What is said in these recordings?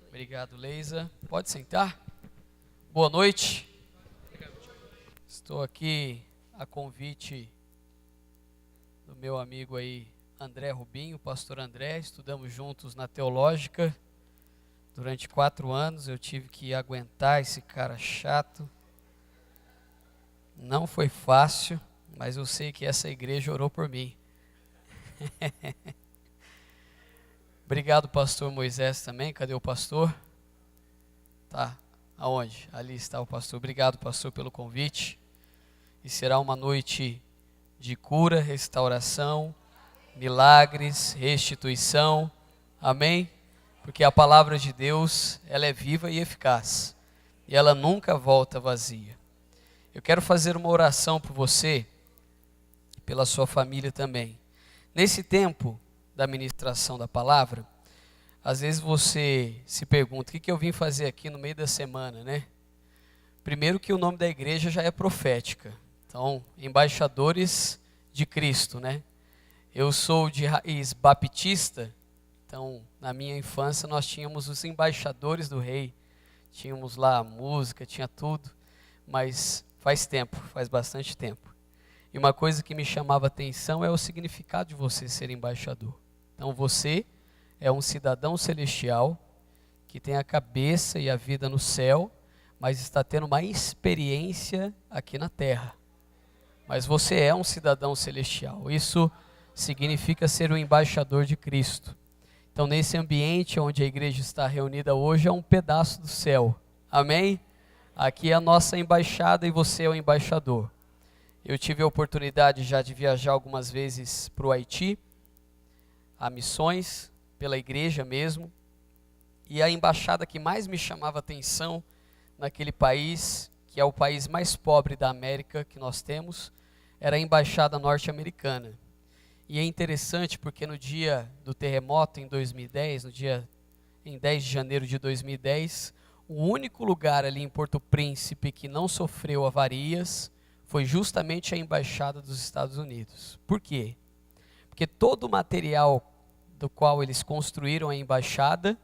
Obrigado, Leisa. Pode sentar. Boa noite. Estou aqui a convite do meu amigo aí, André Rubinho, pastor André. Estudamos juntos na Teológica. Durante 4 anos eu tive que aguentar esse cara chato. Não foi fácil, mas eu sei que essa igreja orou por mim. Obrigado, pastor Moisés também. Cadê o pastor? Tá, aonde? Ali está o pastor. Obrigado, pastor, pelo convite. E será uma noite de cura, restauração, milagres, restituição. Amém? Porque a palavra de Deus, ela é viva e eficaz. E ela nunca volta vazia. Eu quero fazer uma oração por você, pela sua família também. Nesse tempo da ministração da palavra, às vezes você se pergunta, o que eu vim fazer aqui no meio da semana, né? Primeiro que o nome da igreja já é profética. Então, embaixadores de Cristo, né? Eu sou de raiz baptista, então na minha infância nós tínhamos os embaixadores do rei. Tínhamos lá a música, tinha tudo, mas faz tempo, faz bastante tempo. E uma coisa que me chamava atenção é o significado de você ser embaixador. Então você é um cidadão celestial que tem a cabeça e a vida no céu, mas está tendo uma experiência aqui na terra. Mas você é um cidadão celestial. Isso significa ser um embaixador de Cristo. Então nesse ambiente onde a igreja está reunida hoje é um pedaço do céu. Amém? Aqui é a nossa embaixada e você é o embaixador. Eu tive a oportunidade já de viajar algumas vezes para o Haiti, a missões, pela igreja mesmo, e a embaixada que mais me chamava atenção naquele país, que é o país mais pobre da América que nós temos, era a embaixada norte-americana. E é interessante porque no dia do terremoto em 2010, em 10 de janeiro de 2010, o único lugar ali em Porto Príncipe que não sofreu avarias foi justamente a embaixada dos Estados Unidos. Por quê? Porque todo o material do qual eles construíram a embaixada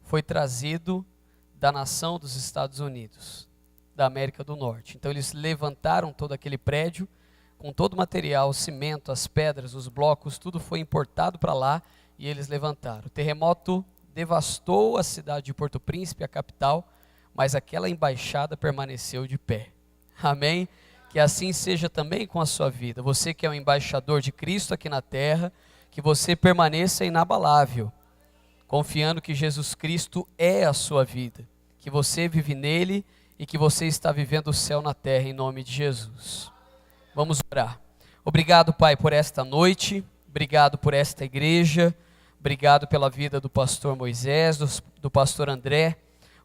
foi trazido da nação dos Estados Unidos, da América do Norte. Então eles levantaram todo aquele prédio com todo o material, o cimento, as pedras, os blocos, tudo foi importado para lá e eles levantaram. O terremoto devastou a cidade de Porto Príncipe, a capital, mas aquela embaixada permaneceu de pé. Amém? Que assim seja também com a sua vida. Você que é um embaixador de Cristo aqui na terra, que você permaneça inabalável, confiando que Jesus Cristo é a sua vida, que você vive nele e que você está vivendo o céu na terra em nome de Jesus. Vamos orar. Obrigado, Pai, por esta noite, obrigado por esta igreja, obrigado pela vida do pastor Moisés, do pastor André,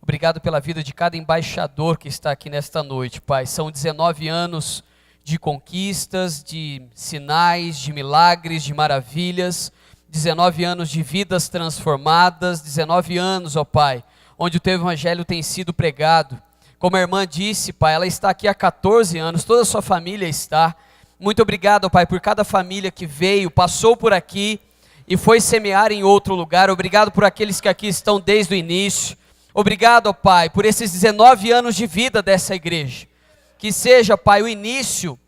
obrigado pela vida de cada embaixador que está aqui nesta noite, Pai. São 19 anos de conquistas, de sinais, de milagres, de maravilhas, 19 anos de vidas transformadas, 19 anos, ó Pai, onde o Teu Evangelho tem sido pregado. Como a irmã disse, Pai, ela está aqui há 14 anos, toda a sua família está. Muito obrigado, Pai, por cada família que veio, passou por aqui e foi semear em outro lugar. Obrigado por aqueles que aqui estão desde o início. Obrigado, ó Pai, por esses 19 anos de vida dessa igreja. Que seja, Pai, o início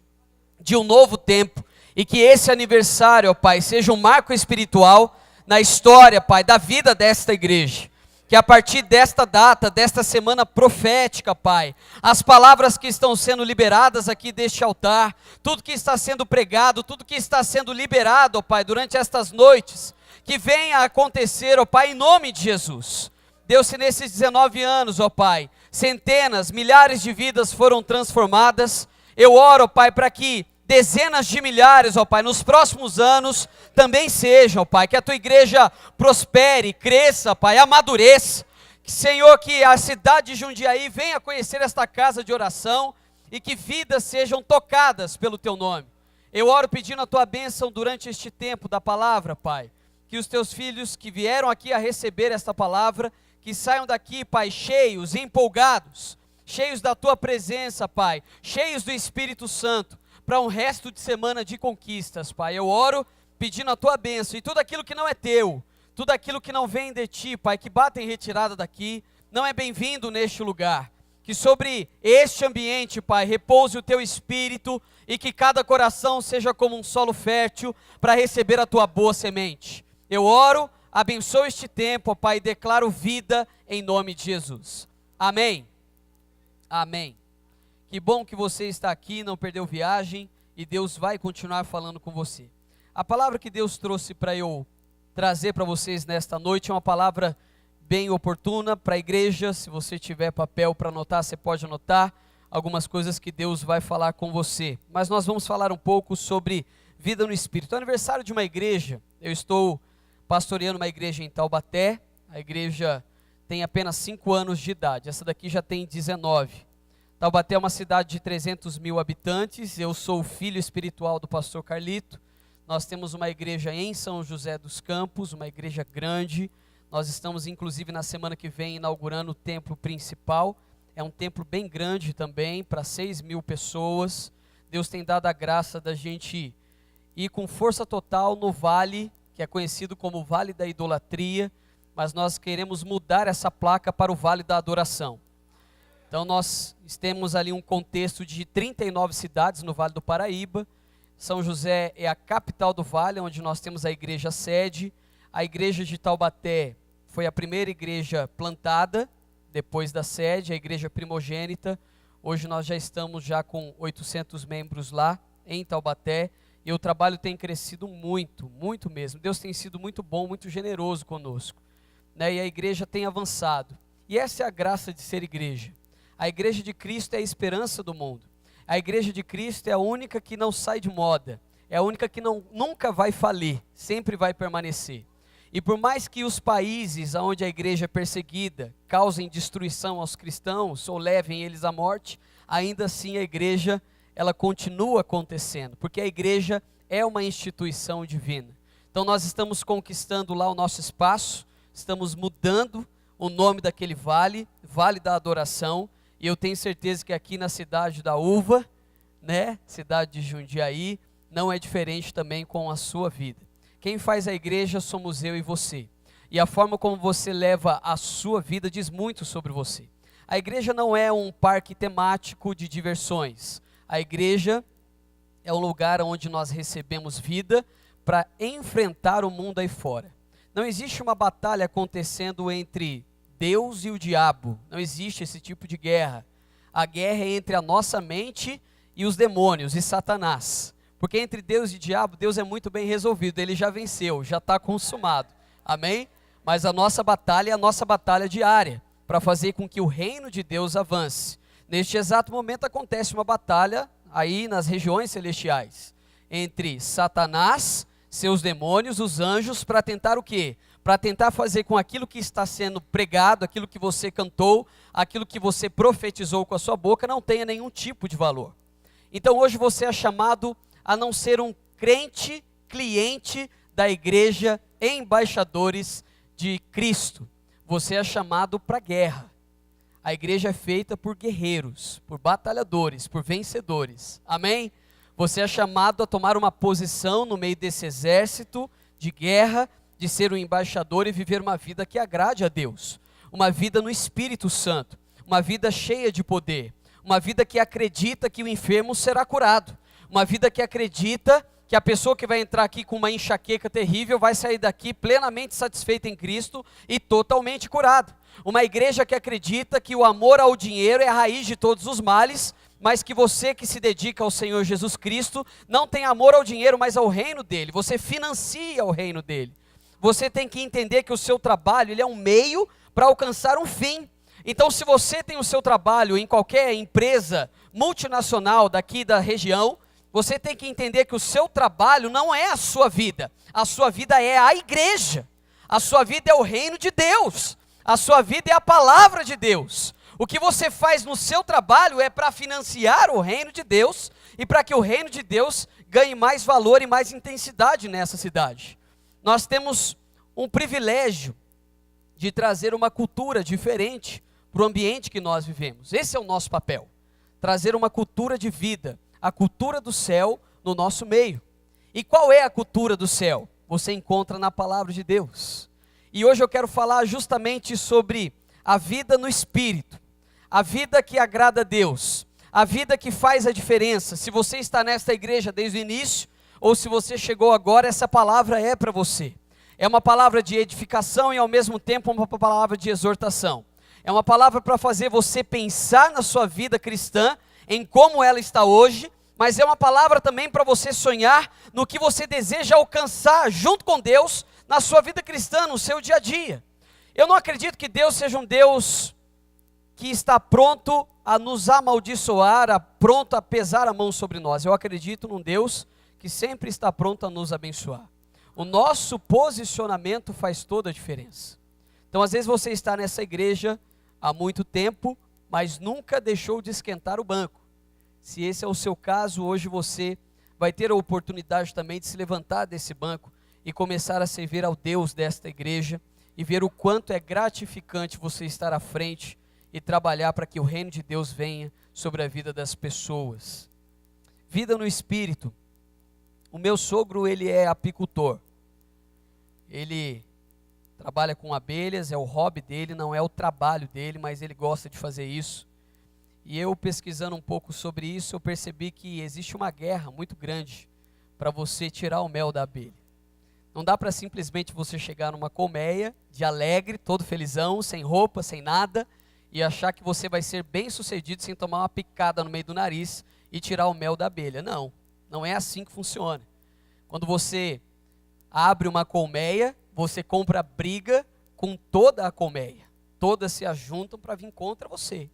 de um novo tempo e que esse aniversário, ó Pai, seja um marco espiritual na história, Pai, da vida desta igreja. Que a partir desta data, desta semana profética, Pai, as palavras que estão sendo liberadas aqui deste altar, tudo que está sendo pregado, tudo que está sendo liberado, ó Pai, durante estas noites, que venha a acontecer, ó Pai, em nome de Jesus. Deus, se nesses 19 anos, ó Pai, centenas, milhares de vidas foram transformadas, eu oro, ó Pai, para que dezenas de milhares, ó Pai, nos próximos anos também sejam, ó Pai, que a Tua igreja prospere, cresça, Pai, amadureça, que, Senhor, que a cidade de Jundiaí venha conhecer esta casa de oração e que vidas sejam tocadas pelo Teu nome. Eu oro pedindo a Tua bênção durante este tempo da palavra, Pai, que os Teus filhos que vieram aqui a receber esta palavra, que saiam daqui, Pai, cheios, empolgados, cheios da Tua presença, Pai, cheios do Espírito Santo, para um resto de semana de conquistas, Pai. Eu oro pedindo a Tua bênção e tudo aquilo que não é Teu, tudo aquilo que não vem de Ti, Pai, que bate em retirada daqui, não é bem-vindo neste lugar. Que sobre este ambiente, Pai, repouse o Teu Espírito e que cada coração seja como um solo fértil para receber a Tua boa semente. Eu oro, abençoo este tempo, ó Pai, e declaro vida em nome de Jesus. Amém. Amém. Que bom que você está aqui, não perdeu viagem e Deus vai continuar falando com você. A palavra que Deus trouxe para eu trazer para vocês nesta noite é uma palavra bem oportuna para a igreja. Se você tiver papel para anotar, você pode anotar algumas coisas que Deus vai falar com você. Mas nós vamos falar um pouco sobre vida no Espírito. É aniversário de uma igreja. Eu estou pastoreando uma igreja em Taubaté. A igreja tem apenas 5 anos de idade. Essa daqui já tem 19. Taubaté é uma cidade de 300 mil habitantes. Eu sou o filho espiritual do pastor Carlito. Nós temos uma igreja em São José dos Campos, uma igreja grande. Nós estamos, inclusive, na semana que vem, inaugurando o templo principal. É um templo bem grande também, para 6 mil pessoas. Deus tem dado a graça da gente ir com força total no vale, que é conhecido como Vale da Idolatria, mas nós queremos mudar essa placa para o Vale da Adoração. Então nós temos ali um contexto de 39 cidades no Vale do Paraíba. São José é a capital do vale, onde nós temos a igreja sede. A igreja de Taubaté foi a primeira igreja plantada, depois da sede, a igreja primogênita. Hoje nós já estamos com 800 membros lá em Taubaté, e o trabalho tem crescido muito, muito mesmo. Deus tem sido muito bom, muito generoso conosco, né? E a igreja tem avançado. E essa é a graça de ser igreja. A igreja de Cristo é a esperança do mundo. A igreja de Cristo é a única que não sai de moda, é a única que nunca vai falir, sempre vai permanecer. E por mais que os países onde a igreja é perseguida causem destruição aos cristãos ou levem eles à morte, ainda assim a igreja ela continua acontecendo, porque a igreja é uma instituição divina. Então nós estamos conquistando lá o nosso espaço, estamos mudando o nome daquele vale, Vale da Adoração, e eu tenho certeza que aqui na cidade da Uva, né, cidade de Jundiaí, não é diferente também com a sua vida. Quem faz a igreja somos eu e você. E a forma como você leva a sua vida diz muito sobre você. A igreja não é um parque temático de diversões. A igreja é um lugar onde nós recebemos vida para enfrentar o mundo aí fora. Não existe uma batalha acontecendo entre Deus e o diabo. Não existe esse tipo de guerra. A guerra é entre a nossa mente e os demônios e Satanás. Porque entre Deus e diabo, Deus é muito bem resolvido, Ele já venceu, já está consumado, amém? Mas a nossa batalha é a nossa batalha diária, para fazer com que o reino de Deus avance. Neste exato momento acontece uma batalha aí nas regiões celestiais, entre Satanás, seus demônios, os anjos, para tentar o quê? Para tentar fazer com aquilo que está sendo pregado, aquilo que você cantou, aquilo que você profetizou com a sua boca, não tenha nenhum tipo de valor. Então hoje você é chamado a não ser um crente, cliente da igreja, embaixadores de Cristo. Você é chamado para a guerra. A igreja é feita por guerreiros, por batalhadores, por vencedores. Amém? Você é chamado a tomar uma posição no meio desse exército de guerra, de ser um embaixador e viver uma vida que agrade a Deus. Uma vida no Espírito Santo, uma vida cheia de poder, uma vida que acredita que o enfermo será curado. Uma vida que acredita que a pessoa que vai entrar aqui com uma enxaqueca terrível vai sair daqui plenamente satisfeita em Cristo e totalmente curado. Uma igreja que acredita que o amor ao dinheiro é a raiz de todos os males, mas que você que se dedica ao Senhor Jesus Cristo não tem amor ao dinheiro, mas ao reino dele. Você financia o reino dele. Você tem que entender que o seu trabalho ele é um meio para alcançar um fim. Então, se você tem o seu trabalho em qualquer empresa multinacional daqui da região, você tem que entender que o seu trabalho não é a sua vida é a igreja, a sua vida é o reino de Deus, a sua vida é a palavra de Deus. O que você faz no seu trabalho é para financiar o reino de Deus e para que o reino de Deus ganhe mais valor e mais intensidade nessa cidade. Nós temos um privilégio de trazer uma cultura diferente para o ambiente que nós vivemos. Esse é o nosso papel, trazer uma cultura de vida, a cultura do céu no nosso meio. E qual é a cultura do céu? Você encontra na palavra de Deus. E hoje eu quero falar justamente sobre a vida no Espírito, a vida que agrada a Deus, a vida que faz a diferença. Se você está nesta igreja desde o início, ou se você chegou agora, essa palavra é para você. É uma palavra de edificação e ao mesmo tempo uma palavra de exortação. É uma palavra para fazer você pensar na sua vida cristã, em como ela está hoje, mas é uma palavra também para você sonhar no que você deseja alcançar junto com Deus na sua vida cristã, no seu dia a dia. Eu não acredito que Deus seja um Deus que está pronto a nos amaldiçoar, pronto a pesar a mão sobre nós. Eu acredito num Deus que sempre está pronto a nos abençoar. O nosso posicionamento faz toda a diferença. Então, às vezes você está nessa igreja há muito tempo, mas nunca deixou de esquentar o banco. Se esse é o seu caso, hoje você vai ter a oportunidade também de se levantar desse banco e começar a servir ao Deus desta igreja e ver o quanto é gratificante você estar à frente e trabalhar para que o reino de Deus venha sobre a vida das pessoas. Vida no Espírito. O meu sogro, ele é apicultor. Ele trabalha com abelhas, é o hobby dele, não é o trabalho dele, mas ele gosta de fazer isso. E eu, pesquisando um pouco sobre isso, eu percebi que existe uma guerra muito grande para você tirar o mel da abelha. Não dá para simplesmente você chegar numa colmeia de alegre, todo felizão, sem roupa, sem nada, e achar que você vai ser bem sucedido sem tomar uma picada no meio do nariz e tirar o mel da abelha. Não, não é assim que funciona. Quando você abre uma colmeia, você compra briga com toda a colmeia. Todas se ajuntam para vir contra você.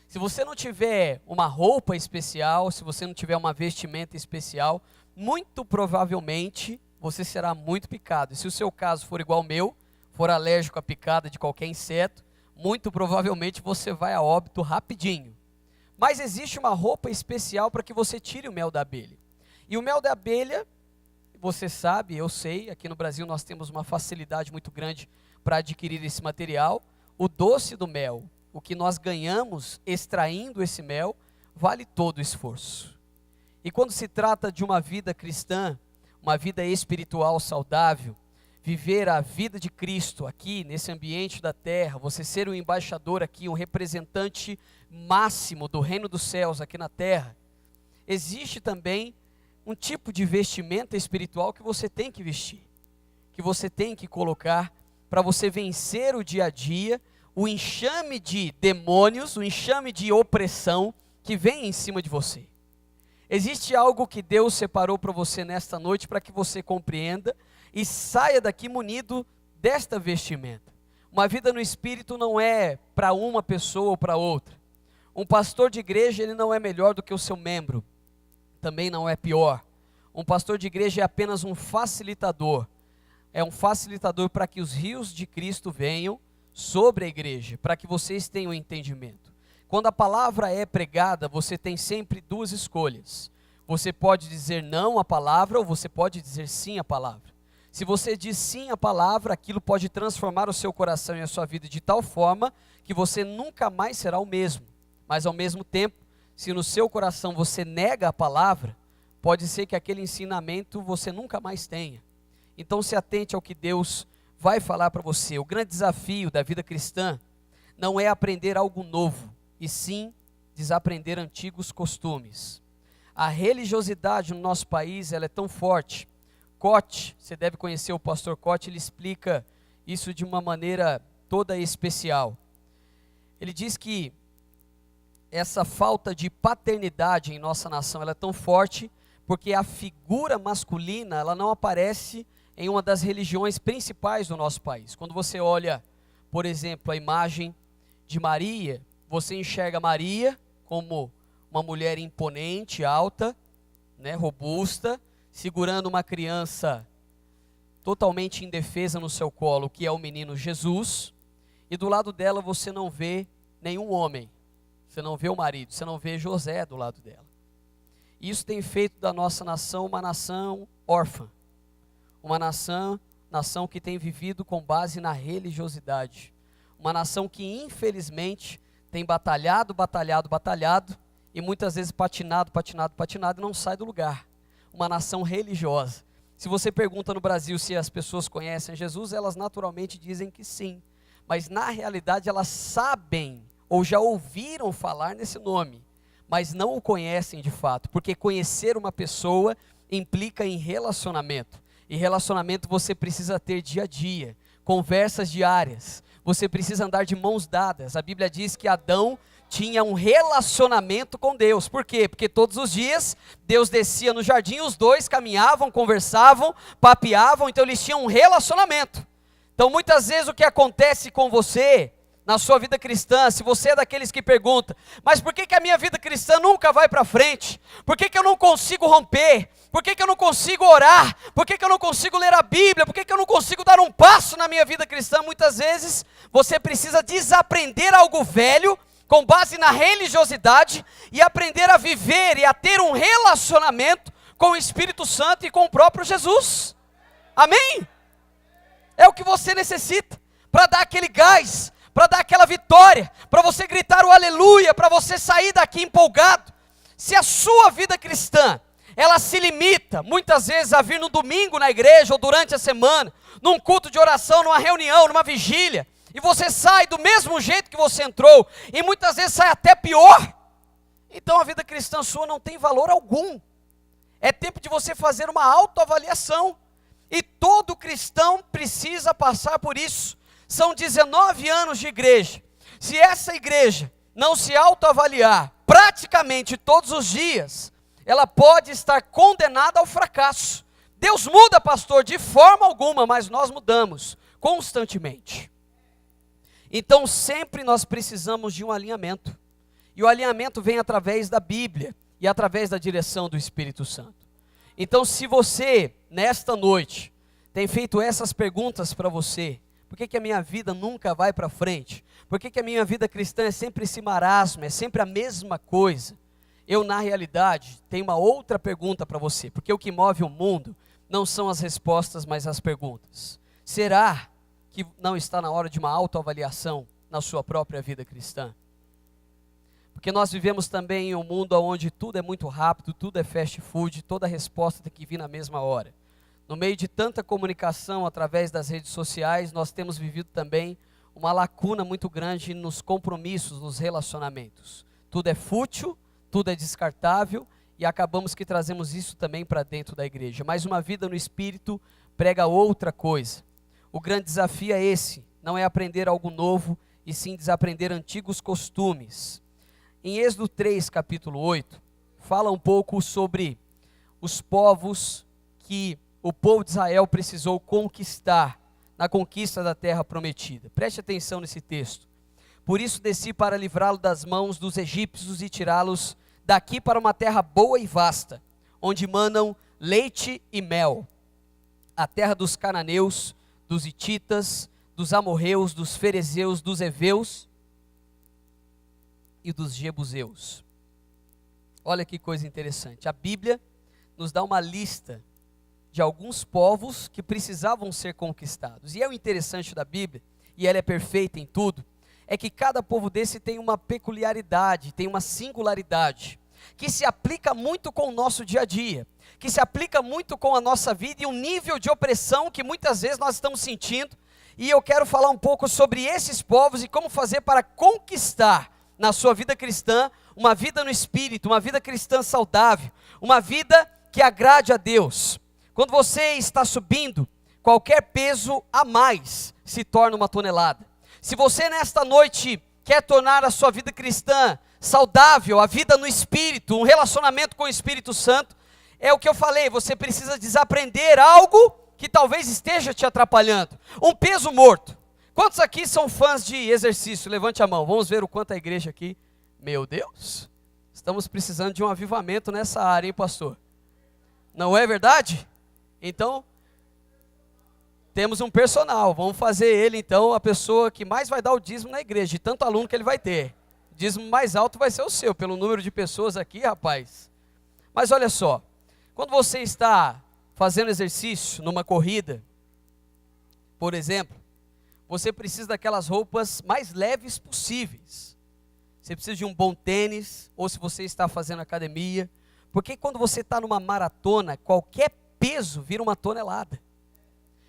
Se você não tiver uma roupa especial, se você não tiver uma vestimenta especial, muito provavelmente você será muito picado. E se o seu caso for igual ao meu, for alérgico à picada de qualquer inseto, muito provavelmente você vai a óbito rapidinho. Mas existe uma roupa especial para que você tire o mel da abelha. E o mel da abelha, você sabe, eu sei, aqui no Brasil nós temos uma facilidade muito grande para adquirir esse material. O doce do mel, o que nós ganhamos extraindo esse mel, vale todo o esforço. E quando se trata de uma vida cristã, uma vida espiritual saudável, viver a vida de Cristo aqui, nesse ambiente da terra, você ser um embaixador aqui, um representante máximo do reino dos céus aqui na terra, existe também um tipo de vestimenta espiritual que você tem que vestir, que você tem que colocar para você vencer o dia a dia, o enxame de demônios, o enxame de opressão que vem em cima de você. Existe algo que Deus separou para você nesta noite para que você compreenda e saia daqui munido desta vestimenta. Uma vida no Espírito não é para uma pessoa ou para outra. Um pastor de igreja, ele não é melhor do que o seu membro, também não é pior. Um pastor de igreja é apenas um facilitador. É um facilitador para que os rios de Cristo venham sobre a igreja, para que vocês tenham entendimento. Quando a palavra é pregada, você tem sempre duas escolhas. Você pode dizer não à palavra ou você pode dizer sim à palavra. Se você diz sim à palavra, aquilo pode transformar o seu coração e a sua vida de tal forma que você nunca mais será o mesmo. Mas ao mesmo tempo, se no seu coração você nega a palavra, pode ser que aquele ensinamento você nunca mais tenha. Então se atente ao que Deus vai falar para você. O grande desafio da vida cristã não é aprender algo novo, e sim desaprender antigos costumes. A religiosidade no nosso país, ela é tão forte. Cote, você deve conhecer o pastor Cote, ele explica isso de uma maneira toda especial. Ele diz que essa falta de paternidade em nossa nação, ela é tão forte porque a figura masculina, ela não aparece em uma das religiões principais do nosso país. Quando você olha, por exemplo, a imagem de Maria, você enxerga Maria como uma mulher imponente, alta, né, robusta, segurando uma criança totalmente indefesa no seu colo, que é o menino Jesus, e do lado dela você não vê nenhum homem, você não vê o marido, você não vê José do lado dela. Isso tem feito da nossa nação uma nação órfã, uma nação que tem vivido com base na religiosidade, uma nação que infelizmente tem batalhado e muitas vezes patinado e não sai do lugar. Uma nação religiosa. Se você pergunta no Brasil se as pessoas conhecem Jesus, elas naturalmente dizem que sim. Mas na realidade elas sabem ou já ouviram falar nesse nome, mas não o conhecem de fato, porque conhecer uma pessoa implica em relacionamento. E relacionamento você precisa ter dia a dia, conversas diárias. Você precisa andar de mãos dadas. A Bíblia diz que Adão tinha um relacionamento com Deus. Por quê? Porque todos os dias Deus descia no jardim, os dois caminhavam, conversavam, papeavam, então eles tinham um relacionamento. Então muitas vezes o que acontece com você, na sua vida cristã, se você é daqueles que pergunta, mas por que a minha vida cristã nunca vai para frente? Por que eu não consigo romper? Por que eu não consigo orar? Por que eu não consigo ler a Bíblia? Por que eu não consigo dar um passo na minha vida cristã? Muitas vezes você precisa desaprender algo velho, com base na religiosidade, e aprender a viver e a ter um relacionamento com o Espírito Santo e com o próprio Jesus. Amém? É o que você necessita para dar aquele gás, para dar aquela vitória, para você gritar o aleluia, para você sair daqui empolgado. Se a sua vida cristã, ela se limita muitas vezes a vir no domingo na igreja ou durante a semana, num culto de oração, numa reunião, numa vigília, e você sai do mesmo jeito que você entrou, e muitas vezes sai até pior, então a vida cristã sua não tem valor algum. É tempo de você fazer uma autoavaliação, e todo cristão precisa passar por isso. São 19 anos de igreja. Se essa igreja não se autoavaliar praticamente todos os dias, ela pode estar condenada ao fracasso. Deus muda, pastor, de forma alguma, mas nós mudamos constantemente. Então sempre nós precisamos de um alinhamento. E o alinhamento vem através da Bíblia e através da direção do Espírito Santo. Então se você, nesta noite, tem feito essas perguntas para você, por que a minha vida nunca vai para frente? Por que a minha vida cristã é sempre esse marasmo, é sempre a mesma coisa? Eu, na realidade, tenho uma outra pergunta para você, porque o que move o mundo não são as respostas, mas as perguntas. Será que não está na hora de uma autoavaliação na sua própria vida cristã? Porque nós vivemos também em um mundo onde tudo é muito rápido, tudo é fast food, toda resposta tem que vir na mesma hora. No meio de tanta comunicação através das redes sociais, nós temos vivido também uma lacuna muito grande nos compromissos, nos relacionamentos. Tudo é fútil, tudo é descartável, e acabamos que trazemos isso também para dentro da igreja. Mas uma vida no Espírito prega outra coisa. O grande desafio é esse, não é aprender algo novo, e sim desaprender antigos costumes. Em Êxodo 3, capítulo 8, fala um pouco sobre os povos que o povo de Israel precisou conquistar na conquista da terra prometida. Preste atenção nesse texto. Por isso desci para livrá-lo das mãos dos egípcios e tirá-los daqui para uma terra boa e vasta, onde manam leite e mel, a terra dos cananeus, dos hititas, dos amorreus, dos ferezeus, dos heveus e dos jebuseus. Olha que coisa interessante. A Bíblia nos dá uma lista de alguns povos que precisavam ser conquistados. E é o interessante da Bíblia, e ela é perfeita em tudo, é que cada povo desse tem uma peculiaridade, tem uma singularidade, que se aplica muito com o nosso dia a dia, que se aplica muito com a nossa vida e um nível de opressão que muitas vezes nós estamos sentindo. E eu quero falar um pouco sobre esses povos e como fazer para conquistar na sua vida cristã, uma vida no Espírito, uma vida cristã saudável, uma vida que agrade a Deus. Quando você está subindo, qualquer peso a mais se torna uma tonelada. Se você nesta noite quer tornar a sua vida cristã saudável, a vida no Espírito, um relacionamento com o Espírito Santo, é o que eu falei, você precisa desaprender algo que talvez esteja te atrapalhando. Um peso morto. Quantos aqui são fãs de exercício? Levante a mão, vamos ver o quanto a igreja aqui. Meu Deus, estamos precisando de um avivamento nessa área, hein, pastor? Não é verdade? Então, temos um personal, vamos fazer ele então a pessoa que mais vai dar o dízimo na igreja, de tanto aluno que ele vai ter. O dízimo mais alto vai ser o seu, pelo número de pessoas aqui, rapaz. Mas olha só, quando você está fazendo exercício numa corrida, por exemplo, você precisa daquelas roupas mais leves possíveis. Você precisa de um bom tênis, ou se você está fazendo academia, porque quando você está numa maratona, qualquer peso vira uma tonelada.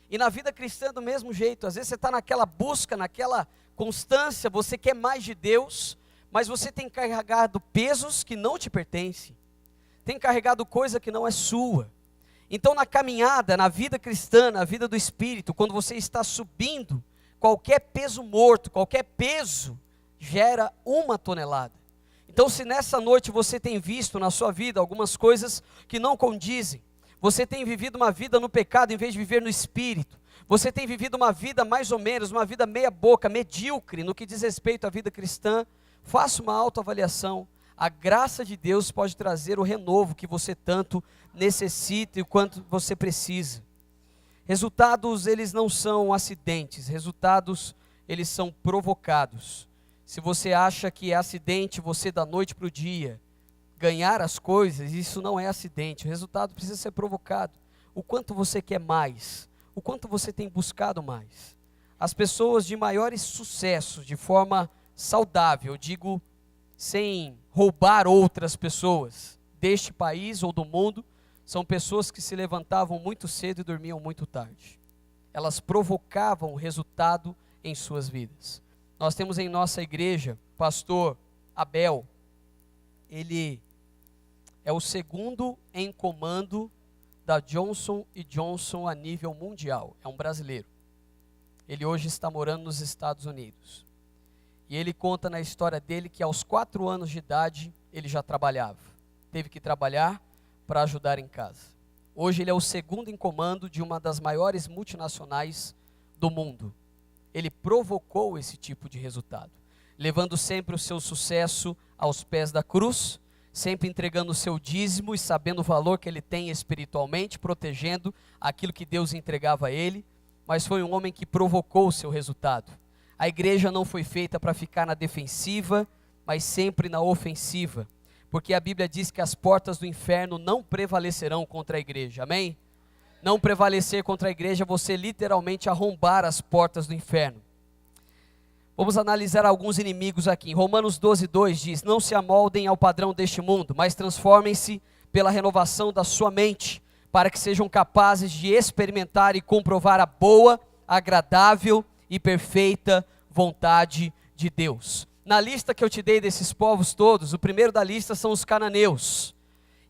E na vida cristã do mesmo jeito, às vezes você está naquela busca, naquela constância, você quer mais de Deus, mas você tem carregado pesos que não te pertencem, tem carregado coisa que não é sua. Então na caminhada, na vida cristã, na vida do Espírito, quando você está subindo, qualquer peso morto, qualquer peso gera uma tonelada. Então se nessa noite você tem visto na sua vida algumas coisas que não condizem, você tem vivido uma vida no pecado em vez de viver no Espírito, você tem vivido uma vida mais ou menos, uma vida meia boca, medíocre no que diz respeito à vida cristã, faça uma autoavaliação. A graça de Deus pode trazer o renovo que você tanto necessita e o quanto você precisa. Resultados, eles não são acidentes, resultados, eles são provocados. Se você acha que é acidente você da noite para o dia ganhar as coisas, isso não é acidente, o resultado precisa ser provocado. O quanto você quer mais, o quanto você tem buscado mais. As pessoas de maiores sucessos, de forma saudável, eu digo sem roubar outras pessoas deste país ou do mundo, são pessoas que se levantavam muito cedo e dormiam muito tarde. Elas provocavam o resultado em suas vidas. Nós temos em nossa igreja, pastor Abel, ele é o segundo em comando da Johnson & Johnson a nível mundial, é um brasileiro. Ele hoje está morando nos Estados Unidos. E ele conta na história dele que aos 4 anos de idade ele já trabalhava. Teve que trabalhar para ajudar em casa. Hoje ele é o segundo em comando de uma das maiores multinacionais do mundo. Ele provocou esse tipo de resultado, levando sempre o seu sucesso aos pés da cruz, sempre entregando o seu dízimo e sabendo o valor que ele tem espiritualmente, protegendo aquilo que Deus entregava a ele, mas foi um homem que provocou o seu resultado. A igreja não foi feita para ficar na defensiva, mas sempre na ofensiva, porque a Bíblia diz que as portas do inferno não prevalecerão contra a igreja, amém? Não prevalecer contra a igreja, você literalmente arrombar as portas do inferno. Vamos analisar alguns inimigos aqui. Em Romanos 12:2 diz: não se amoldem ao padrão deste mundo, mas transformem-se pela renovação da sua mente, para que sejam capazes de experimentar e comprovar a boa, agradável e perfeita vontade de Deus. Na lista que eu te dei desses povos todos, o primeiro da lista são os cananeus.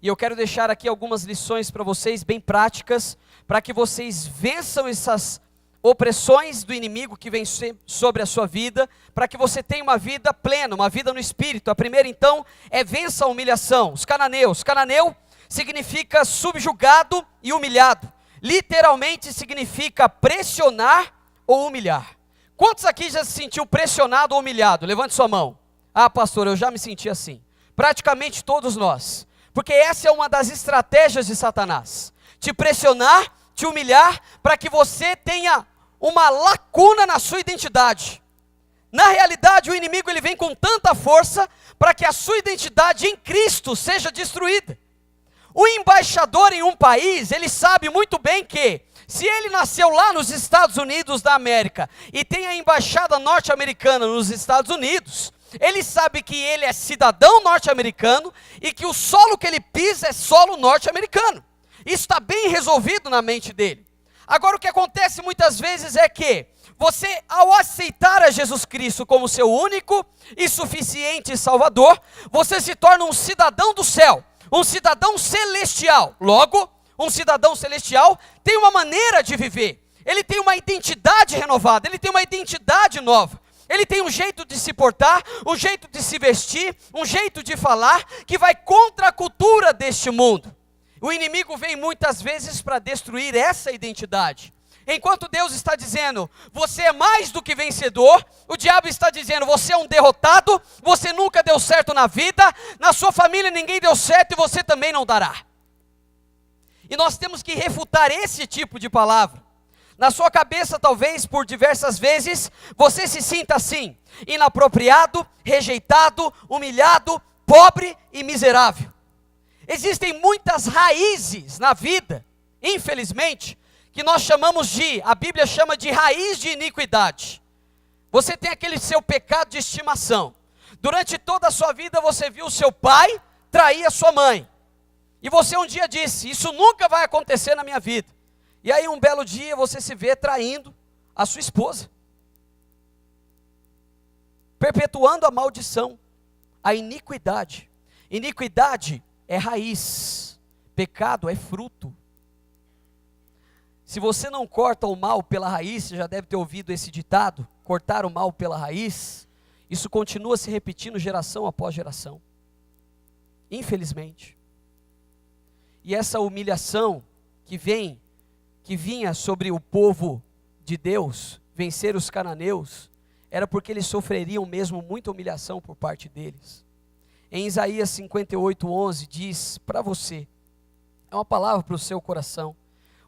E eu quero deixar aqui algumas lições para vocês, bem práticas, para que vocês vençam essas opressões do inimigo que vem sobre a sua vida, para que você tenha uma vida plena, uma vida no Espírito. A primeira então é vença a humilhação. Os cananeus, cananeu significa subjugado e humilhado, literalmente significa pressionar ou humilhar. Quantos aqui já se sentiu pressionado ou humilhado? Levante sua mão. Ah, pastor, eu já me senti assim. Praticamente todos nós. Porque essa é uma das estratégias de Satanás. Te pressionar, te humilhar, para que você tenha uma lacuna na sua identidade. Na realidade, o inimigo ele vem com tanta força para que a sua identidade em Cristo seja destruída. O embaixador em um país, ele sabe muito bem que se ele nasceu lá nos Estados Unidos da América e tem a embaixada norte-americana nos Estados Unidos, ele sabe que ele é cidadão norte-americano e que o solo que ele pisa é solo norte-americano. Isso está bem resolvido na mente dele. Agora o que acontece muitas vezes é que você, ao aceitar a Jesus Cristo como seu único e suficiente Salvador, você se torna um cidadão do céu, um cidadão celestial. Logo, um cidadão celestial tem uma maneira de viver, ele tem uma identidade renovada, ele tem uma identidade nova, ele tem um jeito de se portar, um jeito de se vestir, um jeito de falar, que vai contra a cultura deste mundo. O inimigo vem muitas vezes para destruir essa identidade. Enquanto Deus está dizendo, você é mais do que vencedor, o diabo está dizendo, você é um derrotado, você nunca deu certo na vida, na sua família ninguém deu certo e você também não dará. E nós temos que refutar esse tipo de palavra. Na sua cabeça, talvez, por diversas vezes, você se sinta assim, inapropriado, rejeitado, humilhado, pobre e miserável. Existem muitas raízes na vida, infelizmente, que nós chamamos a Bíblia chama de raiz de iniquidade. Você tem aquele seu pecado de estimação. Durante toda a sua vida você viu o seu pai trair a sua mãe. E você um dia disse, isso nunca vai acontecer na minha vida. E aí um belo dia você se vê traindo a sua esposa. Perpetuando a maldição, a iniquidade. Iniquidade é raiz, pecado é fruto. Se você não corta o mal pela raiz, você já deve ter ouvido esse ditado, cortar o mal pela raiz, isso continua se repetindo geração após geração. Infelizmente. E essa humilhação que vinha sobre o povo de Deus, vencer os cananeus, era porque eles sofreriam mesmo muita humilhação por parte deles. Em Isaías 58:11 diz para você, é uma palavra para o seu coração: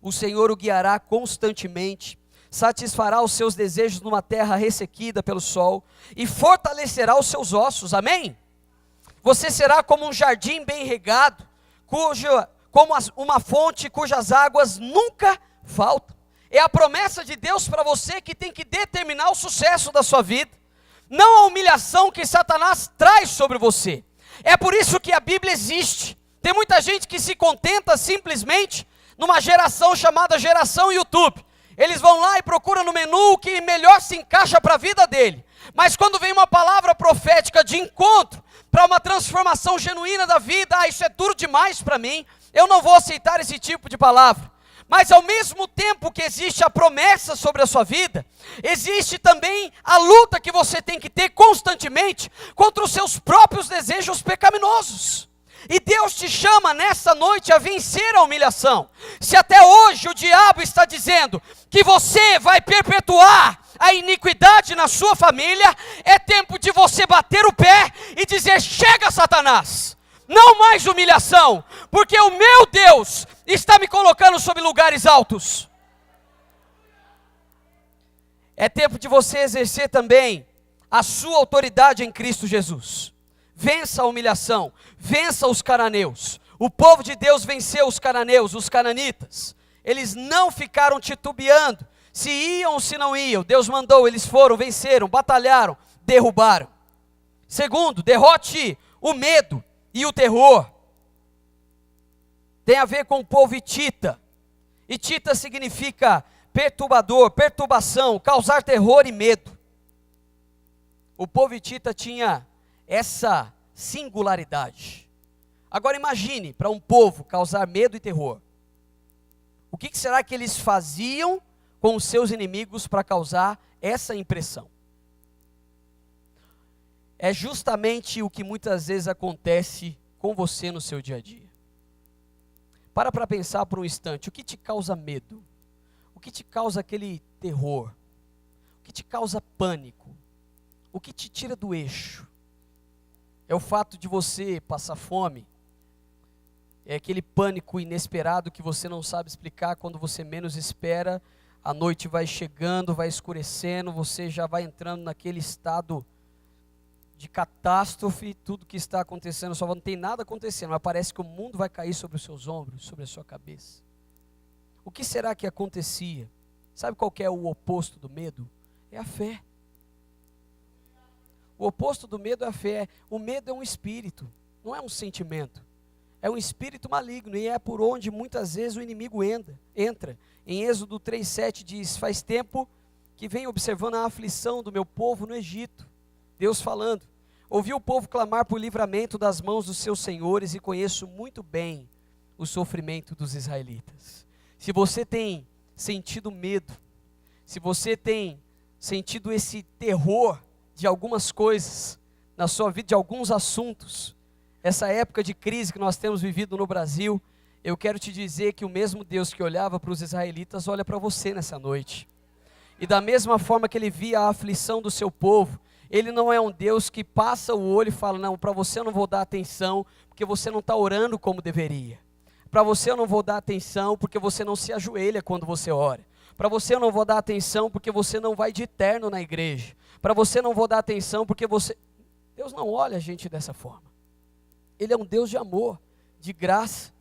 o Senhor o guiará constantemente, satisfará os seus desejos numa terra ressequida pelo sol, e fortalecerá os seus ossos, amém? Você será como um jardim bem regado, como uma fonte cujas águas nunca faltam. É a promessa de Deus para você que tem que determinar o sucesso da sua vida, não a humilhação que Satanás traz sobre você. É por isso que a Bíblia existe. Tem muita gente que se contenta simplesmente numa geração chamada geração YouTube. Eles vão lá e procuram no menu o que melhor se encaixa para a vida dele. Mas quando vem uma palavra profética de encontro, para uma transformação genuína da vida, isso é duro demais para mim, eu não vou aceitar esse tipo de palavra. Mas ao mesmo tempo que existe a promessa sobre a sua vida, existe também a luta que você tem que ter constantemente contra os seus próprios desejos pecaminosos. E Deus te chama nessa noite a vencer a humilhação. Se até hoje o diabo está dizendo que você vai perpetuar a iniquidade na sua família, é tempo de você bater o pé e dizer: chega, Satanás, não mais humilhação, porque o meu Deus está me colocando sobre lugares altos. É tempo de você exercer também a sua autoridade em Cristo Jesus. Vença a humilhação, vença os cananeus. O povo de Deus venceu os cananeus, os cananitas. Eles não ficaram titubeando se iam ou se não iam. Deus mandou, eles foram, venceram, batalharam, derrubaram. Segundo, derrote o medo e o terror. Tem a ver com o povo hitita. Hitita significa perturbador, perturbação, causar terror e medo. O povo hitita tinha essa singularidade. Agora imagine, para um povo causar medo e terror, o que será que eles faziam com os seus inimigos para causar essa impressão? É justamente o que muitas vezes acontece com você no seu dia a dia. Para pensar por um instante, o que te causa medo? O que te causa aquele terror? O que te causa pânico? O que te tira do eixo? É o fato de você passar fome? É aquele pânico inesperado que você não sabe explicar quando você menos espera, a noite vai chegando, vai escurecendo, você já vai entrando naquele estado de catástrofe, tudo que está acontecendo, só não tem nada acontecendo, mas parece que o mundo vai cair sobre os seus ombros, sobre a sua cabeça. O que será que acontecia? Sabe qual que é o oposto do medo? É a fé. O oposto do medo é a fé. O medo é um espírito, não é um sentimento. É um espírito maligno e é por onde muitas vezes o inimigo entra. Em Êxodo 3:7 diz: faz tempo que venho observando a aflição do meu povo no Egito. Deus falando: ouvi o povo clamar por livramento das mãos dos seus senhores e conheço muito bem o sofrimento dos israelitas. Se você tem sentido medo, se você tem sentido esse terror de algumas coisas na sua vida, de alguns assuntos, essa época de crise que nós temos vivido no Brasil, eu quero te dizer que o mesmo Deus que olhava para os israelitas olha para você nessa noite. E da mesma forma que ele via a aflição do seu povo, ele não é um Deus que passa o olho e fala: não, para você eu não vou dar atenção, porque você não está orando como deveria. Para você eu não vou dar atenção, porque você não se ajoelha quando você ora. Para você eu não vou dar atenção, porque você não vai de terno na igreja. Para você eu não vou dar atenção, porque você... Deus não olha a gente dessa forma. Ele é um Deus de amor, de graça.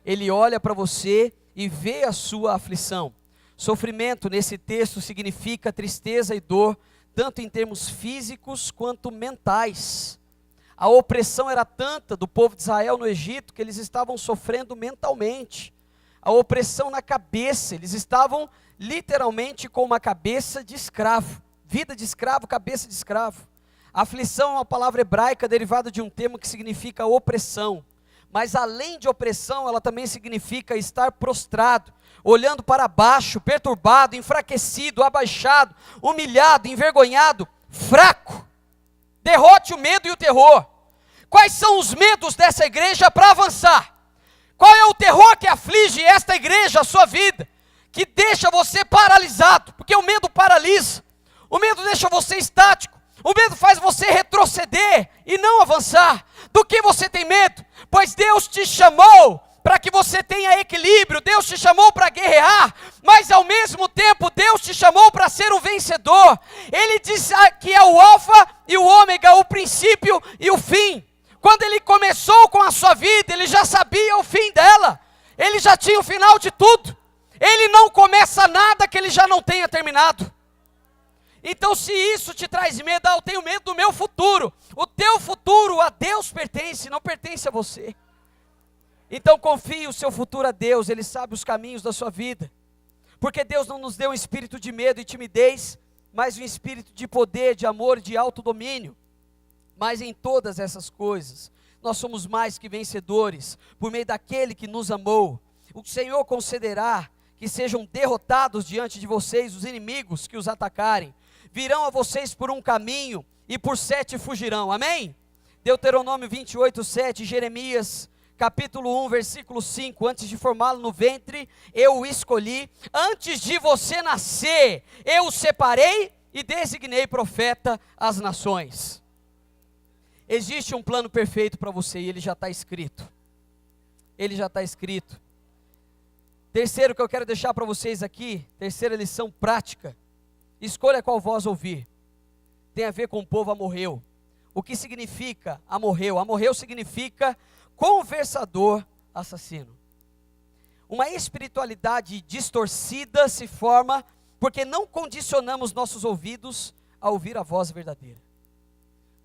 Ele olha para você e vê a sua aflição. Sofrimento nesse texto significa tristeza e dor, tanto em termos físicos quanto mentais. A opressão era tanta do povo de Israel no Egito que eles estavam sofrendo mentalmente. A opressão na cabeça, eles estavam literalmente com uma cabeça de escravo. Vida de escravo, cabeça de escravo. A aflição é uma palavra hebraica derivada de um termo que significa opressão. Mas além de opressão, ela também significa estar prostrado, olhando para baixo, perturbado, enfraquecido, abaixado, humilhado, envergonhado, fraco. Derrote o medo e o terror. Quais são os medos dessa igreja para avançar? Qual é o terror que aflige esta igreja, a sua vida? Que deixa você paralisado, porque o medo paralisa. O medo deixa você estático. O medo faz você retroceder e não avançar. Do que você tem medo? Pois Deus te chamou para que você tenha equilíbrio. Deus te chamou para guerrear, mas ao mesmo tempo Deus te chamou para ser um vencedor. Ele diz que é o alfa e o ômega, o princípio e o fim. Quando ele começou com a sua vida, ele já sabia o fim dela. Ele já tinha o final de tudo. Ele não começa nada que ele já não tenha terminado. Então, se isso te traz medo, eu tenho medo do meu futuro. O teu futuro a Deus pertence, não pertence a você. Então confie o seu futuro a Deus, Ele sabe os caminhos da sua vida. Porque Deus não nos deu um espírito de medo e timidez, mas um espírito de poder, de amor e de autodomínio. Mas em todas essas coisas, nós somos mais que vencedores, por meio daquele que nos amou. O Senhor concederá que sejam derrotados diante de vocês os inimigos que os atacarem. Virão a vocês por um caminho e por 7 fugirão, amém? Deuteronômio 28, 7, Jeremias capítulo 1, versículo 5, antes de formá-lo no ventre, eu o escolhi, antes de você nascer, eu o separei e designei profeta às nações. Existe um plano perfeito para você e ele já está escrito. Ele já está escrito. Terceiro que eu quero deixar para vocês aqui, terceira lição prática, escolha qual voz ouvir. Tem a ver com o povo amorreu. O que significa amorreu? Amorreu significa conversador assassino. Uma espiritualidade distorcida se forma porque não condicionamos nossos ouvidos a ouvir a voz verdadeira.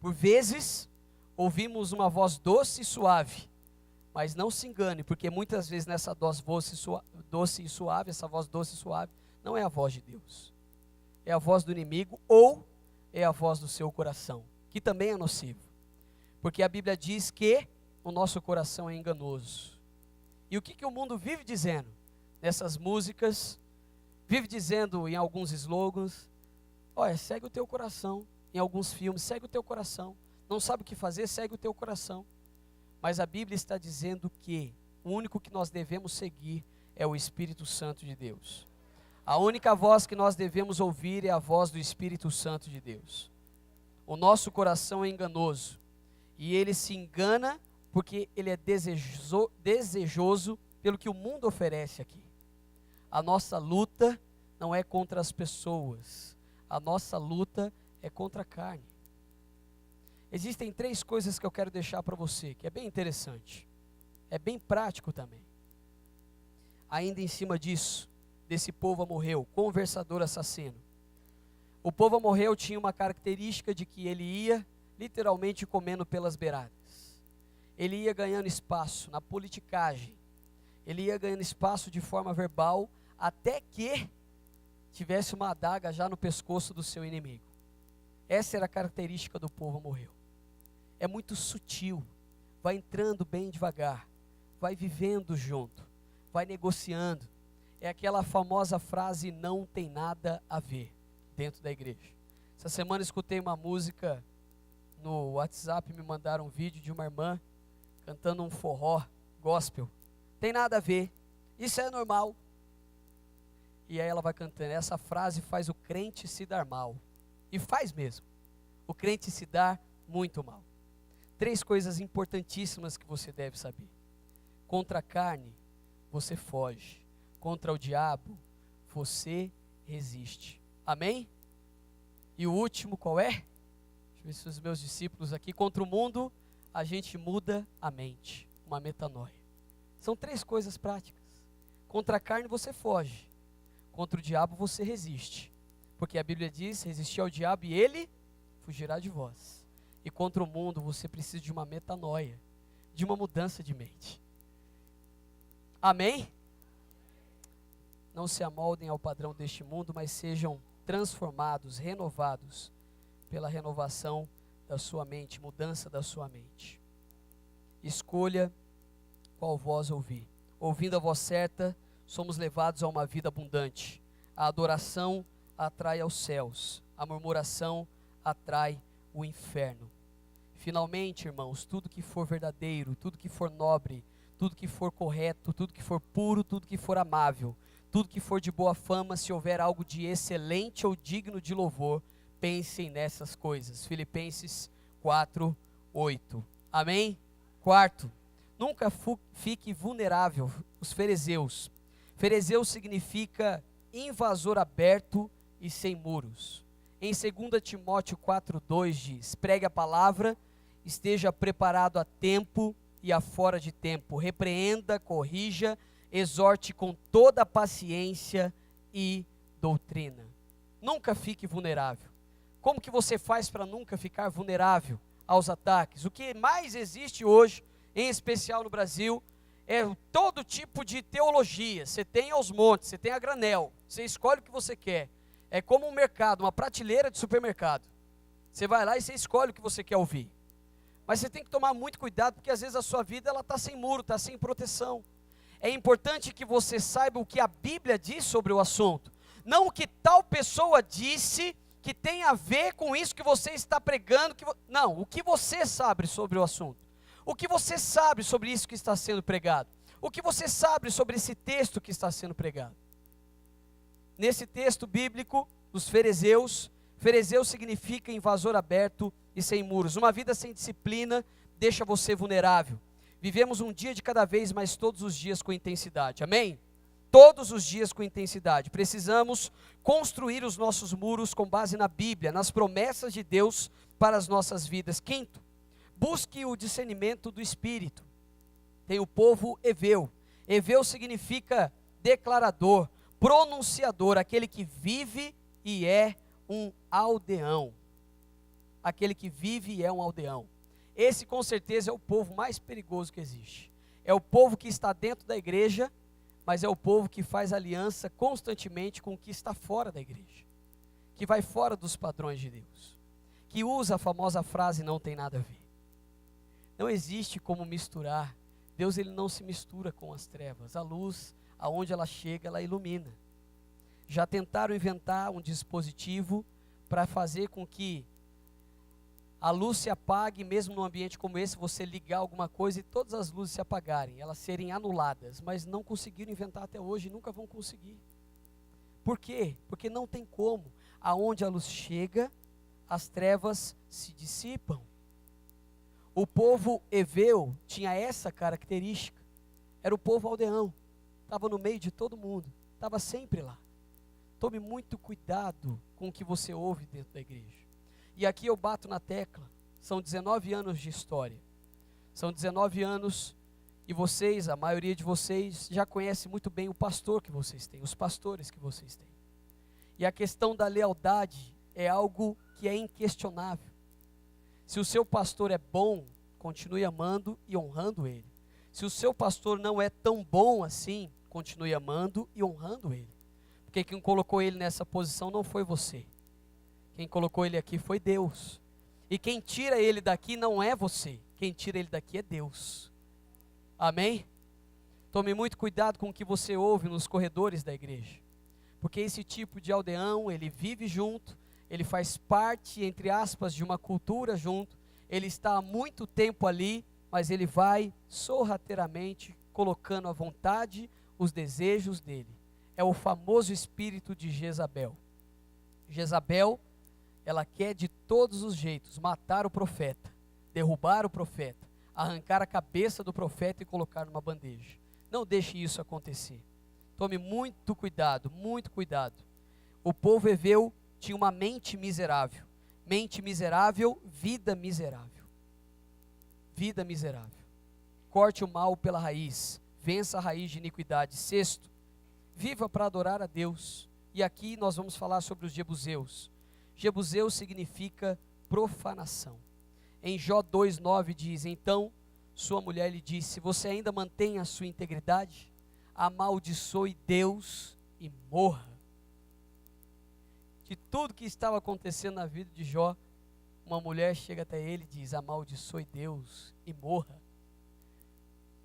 Por vezes, ouvimos uma voz doce e suave, mas não se engane, porque muitas vezes nessa voz doce e suave, essa voz doce e suave, não é a voz de Deus. É a voz do inimigo ou é a voz do seu coração, que também é nocivo. Porque a Bíblia diz que o nosso coração é enganoso. E o que o mundo vive dizendo? Nessas músicas, vive dizendo em alguns slogans, olha, segue o teu coração. Em alguns filmes, segue o teu coração. Não sabe o que fazer, segue o teu coração. Mas a Bíblia está dizendo que o único que nós devemos seguir é o Espírito Santo de Deus. A única voz que nós devemos ouvir é a voz do Espírito Santo de Deus. O nosso coração é enganoso. E ele se engana porque ele é desejoso pelo que o mundo oferece aqui. A nossa luta não é contra as pessoas. A nossa luta é contra a carne. Existem 3 coisas que eu quero deixar para você, que é bem interessante. É bem prático também. Ainda em cima disso, desse povo amorreu, conversador assassino. O povo amorreu tinha uma característica de que ele ia literalmente comendo pelas beiradas. Ele ia ganhando espaço na politicagem. Ele ia ganhando espaço de forma verbal, até que tivesse uma adaga já no pescoço do seu inimigo. Essa era a característica do povo amorreu. É muito sutil, vai entrando bem devagar, vai vivendo junto, vai negociando. É aquela famosa frase, não tem nada a ver, dentro da igreja. Essa semana escutei uma música no WhatsApp, me mandaram um vídeo de uma irmã cantando um forró gospel. Tem nada a ver, isso é normal. E aí ela vai cantando, essa frase faz o crente se dar mal. E faz mesmo. O crente se dá muito mal. 3 coisas importantíssimas que você deve saber. Contra a carne, você foge. Contra o diabo, você resiste. Amém? E o último qual é? Deixa eu ver se os meus discípulos aqui. Contra o mundo, a gente muda a mente. Uma metanoia. São 3 coisas práticas. Contra a carne, você foge. Contra o diabo, você resiste. Porque a Bíblia diz, resistir ao diabo e ele fugirá de vós. E contra o mundo você precisa de uma metanoia, de uma mudança de mente. Amém? Não se amoldem ao padrão deste mundo, mas sejam transformados, renovados pela renovação da sua mente, mudança da sua mente. Escolha qual voz ouvir. Ouvindo a voz certa, somos levados a uma vida abundante. A adoração atrai aos céus, a murmuração atrai o inferno. Finalmente, irmãos, tudo que for verdadeiro, tudo que for nobre, tudo que for correto, tudo que for puro, tudo que for amável, tudo que for de boa fama, se houver algo de excelente ou digno de louvor, pensem nessas coisas. Filipenses 4:8. Amém? Quarto, nunca fique vulnerável. Os fariseus. Fariseu significa invasor aberto e sem muros. Em 2 Timóteo 4:2 diz: pregue a palavra, esteja preparado a tempo e a fora de tempo, repreenda, corrija, exorte com toda a paciência e doutrina. Nunca fique vulnerável. Como que você faz para nunca ficar vulnerável aos ataques? O que mais existe hoje, em especial no Brasil, é todo tipo de teologia. Você tem aos montes, você tem a granel, você escolhe o que você quer. É como um mercado, uma prateleira de supermercado. Você vai lá e você escolhe o que você quer ouvir. Mas você tem que tomar muito cuidado, porque às vezes a sua vida está sem muro, está sem proteção. É importante que você saiba o que a Bíblia diz sobre o assunto. Não o que tal pessoa disse que tem a ver com isso que você está pregando. Não, o que você sabe sobre o assunto. O que você sabe sobre isso que está sendo pregado. O que você sabe sobre esse texto que está sendo pregado. Nesse texto bíblico, dos fariseus, fariseu significa invasor aberto e sem muros. Uma vida sem disciplina deixa você vulnerável. Vivemos um dia de cada vez, mas todos os dias com intensidade. Amém? Todos os dias com intensidade. Precisamos construir os nossos muros com base na Bíblia, nas promessas de Deus para as nossas vidas. Quinto, busque o discernimento do Espírito. Tem o povo heveu. Heveu significa declarador, pronunciador, aquele que vive e é um aldeão. Aquele que vive e é um aldeão. Esse com certeza é o povo mais perigoso que existe. É o povo que está dentro da igreja, mas é o povo que faz aliança constantemente com o que está fora da igreja. Que vai fora dos padrões de Deus. Que usa a famosa frase não tem nada a ver. Não existe como misturar. Deus ele não se mistura com as trevas. A luz, aonde ela chega, ela ilumina. Já tentaram inventar um dispositivo para fazer com que a luz se apague, mesmo num ambiente como esse, você ligar alguma coisa e todas as luzes se apagarem, elas serem anuladas, mas não conseguiram inventar até hoje, nunca vão conseguir. Por quê? Porque não tem como. Aonde a luz chega, as trevas se dissipam. O povo heveu tinha essa característica. Era o povo aldeão, estava no meio de todo mundo, estava sempre lá. Tome muito cuidado com o que você ouve dentro da igreja. E aqui eu bato na tecla, são 19 anos de história. São 19 anos e vocês, a maioria de vocês, já conhece muito bem o pastor que vocês têm, os pastores que vocês têm. E a questão da lealdade é algo que é inquestionável. Se o seu pastor é bom, continue amando e honrando ele. Se o seu pastor não é tão bom assim, continue amando e honrando ele. Porque quem colocou ele nessa posição não foi você. Quem colocou ele aqui foi Deus. E quem tira ele daqui não é você. Quem tira ele daqui é Deus. Amém? Tome muito cuidado com o que você ouve nos corredores da igreja. Porque esse tipo de aldeão, ele vive junto, ele faz parte, entre aspas, de uma cultura junto, ele está há muito tempo ali, mas ele vai sorrateiramente colocando à vontade os desejos dele. É o famoso espírito de Jezabel. Jezabel, ela quer de todos os jeitos matar o profeta, derrubar o profeta, arrancar a cabeça do profeta e colocar numa bandeja. Não deixe isso acontecer. Tome muito cuidado, muito cuidado. O povo heveu tinha uma mente miserável. Mente miserável, vida miserável. Vida miserável. Corte o mal pela raiz, vença a raiz de iniquidade. Sexto, viva para adorar a Deus. E aqui nós vamos falar sobre os jebuseus. Jebuseu significa profanação. Em Jó 2:9 diz: então sua mulher lhe disse: se você ainda mantém a sua integridade, amaldiçoe Deus e morra. De tudo que estava acontecendo na vida de Jó, uma mulher chega até ele e diz: amaldiçoe Deus e morra.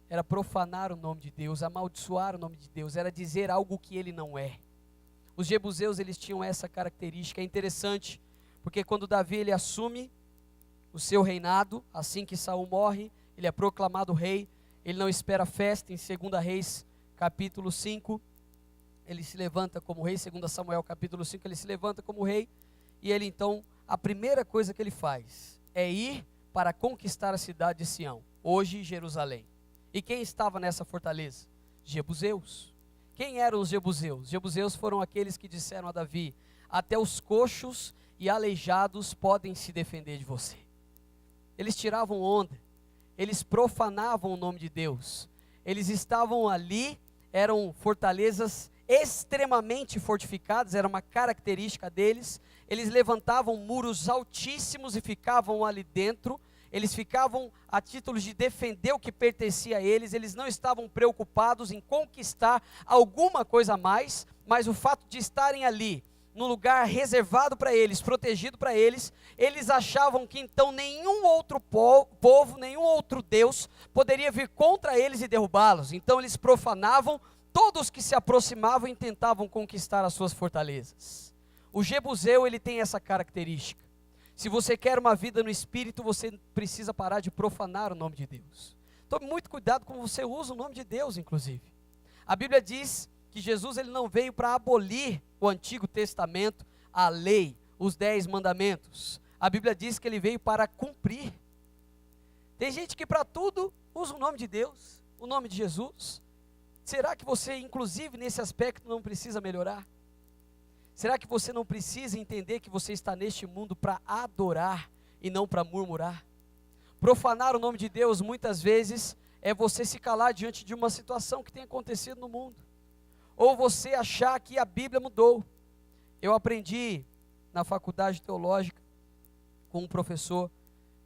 Era profanar o nome de Deus, amaldiçoar o nome de Deus, era dizer algo que ele não é. Os jebuseus, eles tinham essa característica. É interessante, porque quando Davi ele assume o seu reinado, assim que Saul morre, ele é proclamado rei, ele não espera festa. Em 2 Reis capítulo 5, ele se levanta como rei. 2 Samuel capítulo 5, ele se levanta como rei, e ele então, a primeira coisa que ele faz é ir para conquistar a cidade de Sião, hoje Jerusalém. E quem estava nessa fortaleza? Jebuseus. Quem eram os jebuseus? Jebuseus foram aqueles que disseram a Davi: até os coxos e aleijados podem se defender de você. Eles tiravam onda, eles profanavam o nome de Deus, eles estavam ali, eram fortalezas extremamente fortificadas, era uma característica deles. Eles levantavam muros altíssimos e ficavam ali dentro. Eles ficavam a título de defender o que pertencia a eles. Eles não estavam preocupados em conquistar alguma coisa a mais, mas o fato de estarem ali, num lugar reservado para eles, protegido para eles, eles achavam que então nenhum outro povo, nenhum outro Deus poderia vir contra eles e derrubá-los. Então eles profanavam todos que se aproximavam e tentavam conquistar as suas fortalezas. O jebuseu, ele tem essa característica. Se você quer uma vida no Espírito, você precisa parar de profanar o nome de Deus. Tome muito cuidado como você usa o nome de Deus, inclusive. A Bíblia diz que Jesus ele não veio para abolir o Antigo Testamento, a lei, os 10 mandamentos. A Bíblia diz que ele veio para cumprir. Tem gente que para tudo usa o nome de Deus, o nome de Jesus. Será que você, inclusive nesse aspecto, não precisa melhorar? Será que você não precisa entender que você está neste mundo para adorar e não para murmurar? Profanar o nome de Deus muitas vezes é você se calar diante de uma situação que tem acontecido no mundo, ou você achar que a Bíblia mudou. Eu aprendi na faculdade teológica com um professor,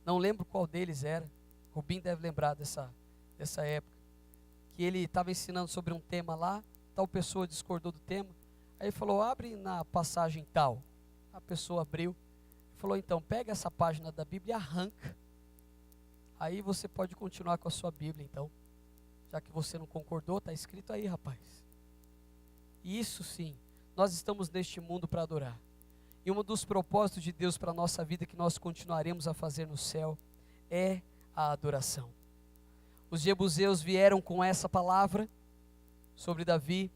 não lembro qual deles era, Rubim deve lembrar dessa época, que ele estava ensinando sobre um tema lá, tal pessoa discordou do tema, aí ele falou: abre na passagem tal. A pessoa abriu, falou: então, pega essa página da Bíblia e arranca, aí você pode continuar com a sua Bíblia então, já que você não concordou, está escrito aí, rapaz. E isso sim, nós estamos neste mundo para adorar, e um dos propósitos de Deus para a nossa vida, que nós continuaremos a fazer no céu, é a adoração. Os jebuseus vieram com essa palavra sobre Davi,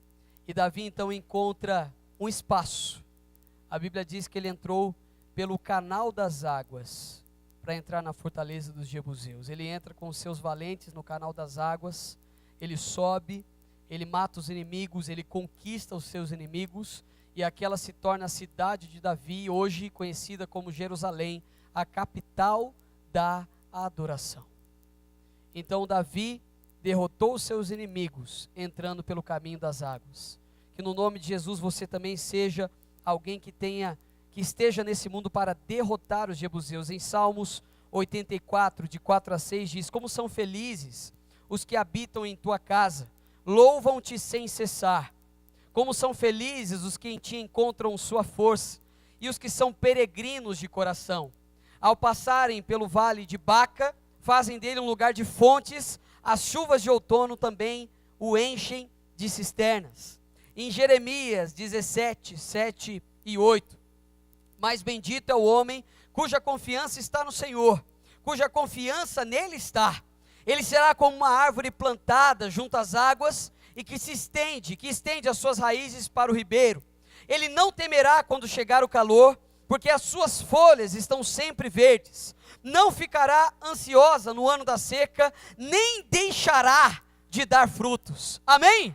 e Davi então encontra um espaço. A Bíblia diz que ele entrou pelo canal das águas, para entrar na fortaleza dos jebuseus. Ele entra com os seus valentes no canal das águas, ele sobe, ele mata os inimigos, ele conquista os seus inimigos, e aquela se torna a cidade de Davi, hoje conhecida como Jerusalém, a capital da adoração. Então Davi derrotou os seus inimigos, entrando pelo caminho das águas. Que no nome de Jesus você também seja alguém que esteja nesse mundo para derrotar os jebuseus. Em Salmos 84, de 4 a 6, diz: como são felizes os que habitam em tua casa, louvam-te sem cessar. Como são felizes os que em ti encontram sua força, e os que são peregrinos de coração. Ao passarem pelo vale de Baca, fazem dele um lugar de fontes, as chuvas de outono também o enchem de cisternas. Em Jeremias 17, 7 e 8, mas bendito é o homem cuja confiança está no Senhor, cuja confiança nele está. Ele será como uma árvore plantada junto às águas, e que estende as suas raízes para o ribeiro. Ele não temerá quando chegar o calor, porque as suas folhas estão sempre verdes. Não ficará ansiosa no ano da seca, nem deixará de dar frutos. Amém?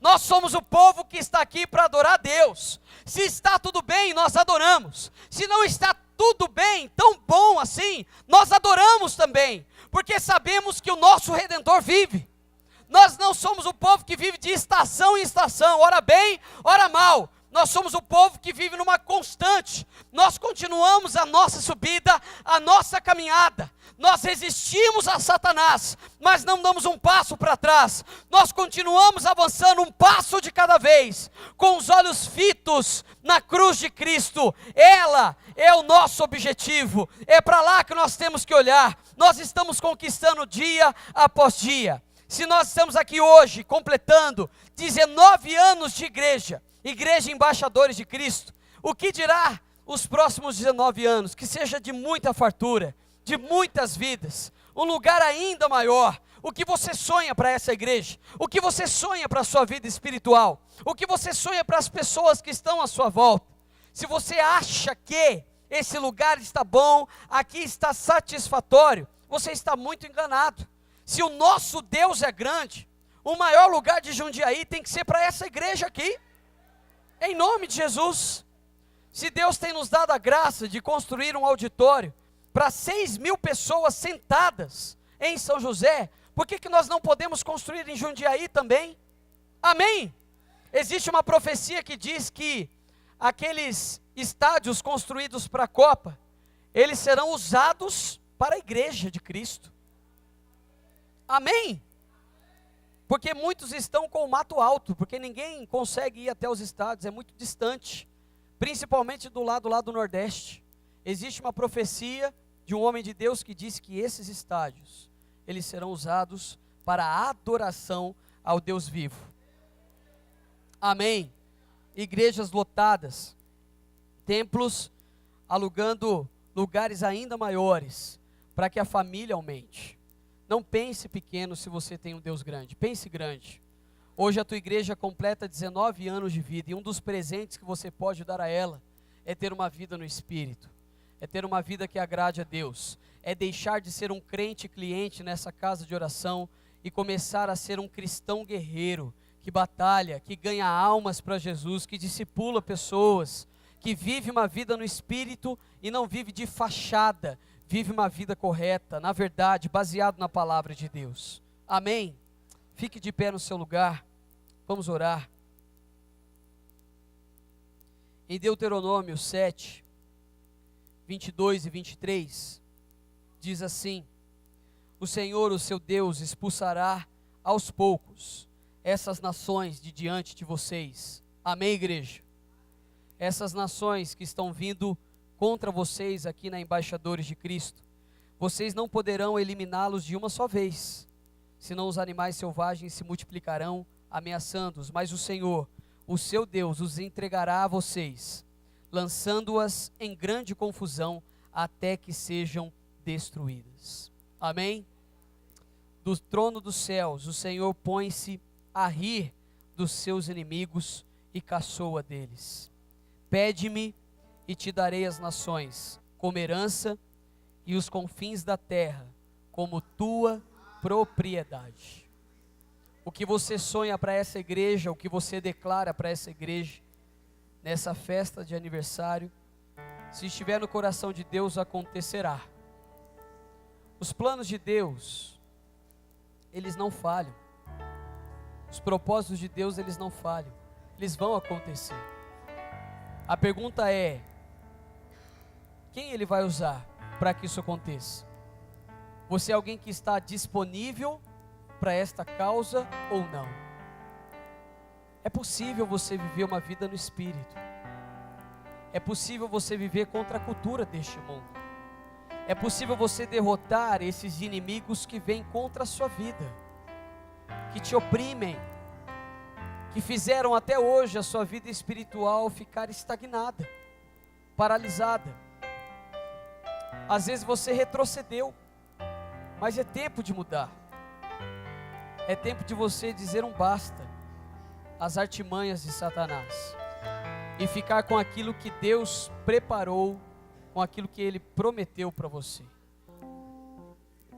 Nós somos o povo que está aqui para adorar a Deus. Se está tudo bem, nós adoramos. Se não está tudo bem, tão bom assim, nós adoramos também, porque sabemos que o nosso Redentor vive. Nós não somos o povo que vive de estação em estação, ora bem, ora mal, Nós somos o povo que vive numa constante. Nós continuamos a nossa subida, a nossa caminhada. Nós resistimos a Satanás, mas não damos um passo para trás. Nós continuamos avançando um passo de cada vez, com os olhos fitos na cruz de Cristo. Ela é o nosso objetivo. É para lá que nós temos que olhar. Nós estamos conquistando dia após dia. Se nós estamos aqui hoje completando 19 anos de igreja Embaixadores de Cristo, o que dirá os próximos 19 anos? Que seja de muita fartura, de muitas vidas, um lugar ainda maior. O que você sonha para essa igreja? O que você sonha para a sua vida espiritual? O que você sonha para as pessoas que estão à sua volta? Se você acha que esse lugar está bom, aqui está satisfatório, você está muito enganado. Se o nosso Deus é grande, o maior lugar de Jundiaí tem que ser para essa igreja aqui. Em nome de Jesus. Se Deus tem nos dado a graça de construir um auditório para 6.000 pessoas sentadas em São José, por que nós não podemos construir em Jundiaí também? Amém? Existe uma profecia que diz que aqueles estádios construídos para a Copa, eles serão usados para a igreja de Cristo. Amém? Porque muitos estão com o mato alto, porque ninguém consegue ir até os estádios, é muito distante, principalmente do lado lá do Nordeste. Existe uma profecia de um homem de Deus que diz que esses estádios, eles serão usados para a adoração ao Deus vivo. Amém? Igrejas lotadas, templos alugando lugares ainda maiores, para que a família aumente. Não pense pequeno se você tem um Deus grande, pense grande. Hoje a tua igreja completa 19 anos de vida, e um dos presentes que você pode dar a ela é ter uma vida no Espírito, é ter uma vida que agrade a Deus, é deixar de ser um crente cliente nessa casa de oração e começar a ser um cristão guerreiro, que batalha, que ganha almas para Jesus, que discipula pessoas, que vive uma vida no Espírito e não vive de fachada, vive uma vida correta, na verdade, baseado na palavra de Deus. Amém? Fique de pé no seu lugar, vamos orar. Em Deuteronômio 7, 22 e 23, diz assim: o Senhor, o seu Deus, expulsará aos poucos essas nações de diante de vocês. Amém, igreja? Essas nações que estão vindo contra vocês aqui na Embaixadores de Cristo, vocês não poderão eliminá-los de uma só vez, senão os animais selvagens se multiplicarão, ameaçando-os, mas o Senhor, o seu Deus, os entregará a vocês, lançando-as em grande confusão, até que sejam destruídas. Amém? Do trono dos céus, o Senhor põe-se a rir dos seus inimigos e caçoa deles. Pede-me e te darei as nações como herança, e os confins da terra como tua propriedade. O que você sonha para essa igreja, o que você declara para essa igreja, nessa festa de aniversário, se estiver no coração de Deus, acontecerá. Os planos de Deus, eles não falham. Os propósitos de Deus, eles não falham. Eles vão acontecer. A pergunta é: quem Ele vai usar para que isso aconteça? Você é alguém que está disponível para esta causa ou não? É possível você viver uma vida no Espírito. É possível você viver contra a cultura deste mundo. É possível você derrotar esses inimigos que vêm contra a sua vida, que te oprimem, que fizeram até hoje a sua vida espiritual ficar estagnada, paralisada. Às vezes você retrocedeu, mas é tempo de mudar. É tempo de você dizer um basta às artimanhas de Satanás e ficar com aquilo que Deus preparou, com aquilo que Ele prometeu para você.